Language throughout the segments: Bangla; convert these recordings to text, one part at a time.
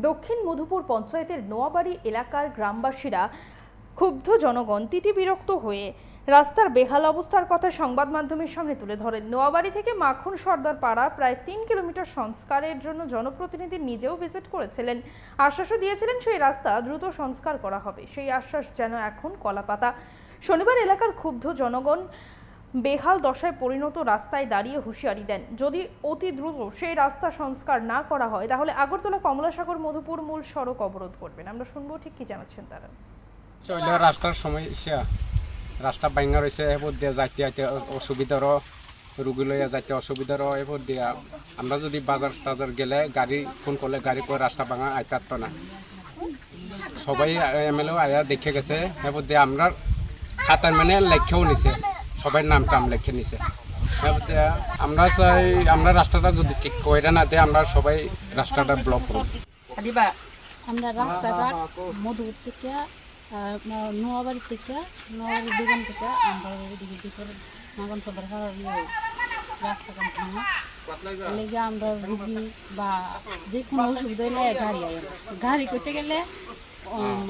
দক্ষিণ মধুপুর পঞ্চায়েতের নোয়াবাড়ি এলাকার গ্রামবাসীরা ক্ষুব্ধ জনগণ তিতিবিরক্ত হয়ে রাস্তার বেহাল অবস্থার কথা সংবাদ মাধ্যমের সামনে তুলে ধরেন। নোয়াবাড়ি থেকে মাখন সর্দার পাড়া প্রায় 3 কিলোমিটার সংস্কারের জন্য জনপ্রতিনিধি নিজেও ভিজিট করেছিলেন। আশ্বাসও দিয়েছিলেন সেই রাস্তা দ্রুত সংস্কার করা হবে। সেই আশ্বাস যেন এখন কলাপাতা। শনিবার এলাকার ক্ষুব্ধ জনগণ বেহাল দশায় পরিণত রাস্তায় দাঁড়িয়ে হুঁশিয়ারি দেন, যদি অতি দ্রুত সেই রাস্তা সংস্কার না করা হয় তাহলে আগরতলা কমলাসাগর মধুপুর মূল সড়ক অবরোধ করবেন। আমরা শুনবো ঠিক কি জানাচ্ছেন তারা। রাস্তার সমস্যা, রাস্তা ভাঙা রয়েছে, এরপর দিয়ে যাইতে যাইতে অসুবিধারও, রুগী লইয়া যাইতে অসুবিধারও। এরপর দিয়া আমরা যদি বাজার টাজার গেলে গাড়ি ফোন করলে গাড়ি করে রাস্তা ভাঙা আইতে পারত না। সবাই এমএলএ আয়া দেখে গেছে, এরপর দিয়ে আমরা খাতার মানে লেখেও নিছে, সবাই নাম টাম লেখে নিছে। আমরা চাই আমরা রাস্তাটা যদি ঠিক করে না দেয় আমরা সবাই রাস্তাটা ব্লক করব। আমরা রাস্তাঘাট মধুপুর থেকে নোয়াবাড়ি থেকে নোয়াবাড়ি দোকান থেকে আমরা এদিকে ভিতরে মাখন সদর পাড়ার রাস্তাঘাট ভাঙা লেগে আমরা রুগী বা যে কোনো অসুবিধা হলে গাড়ি করতে গেলে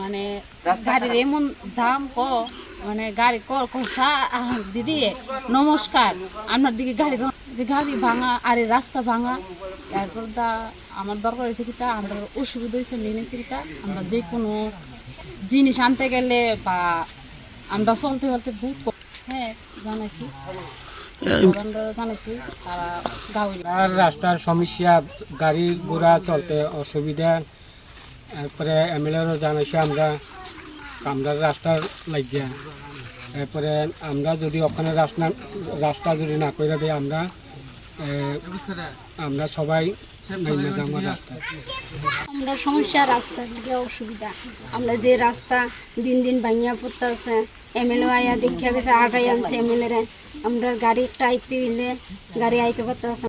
মানে গাড়ির এমন দাম মানে গাড়ি কষা দিদি নমস্কার আপনার দিকে গাড়ি যে গাড়ি ভাঙা আর রাস্তা ভাঙা, এরপর আমার দরকার হয়েছে কিতা আমরা অসুবিধা হয়েছে মেনেছি কিতা আমরা যে কোনো জিনিস আনতে গেলে বা আমরা চলতে চলতে বহুত জানাইছি তারা রাস্তার সমস্যা, গাড়ি ঘোড়া চলতে অসুবিধা। এরপরে এমএলএরও জানাইছি আমরা রাস্তার লাগিয়া। এরপরে আমরা যদি ওখানে রাস্তা যদি না করে দিই আমরা সবাই আমরা সমস্যা রাস্তার দিকে অসুবিধা। আমরা যে রাস্তা দিন দিন ভাঙিয়া পড়তে আছে, এমএলএ আয়া দেখিয়া গেছে, আগাই আনছে এমএলএ। আমরা গাড়ি একটা আইতে দিলে গাড়ি আইতে পারতে আছে।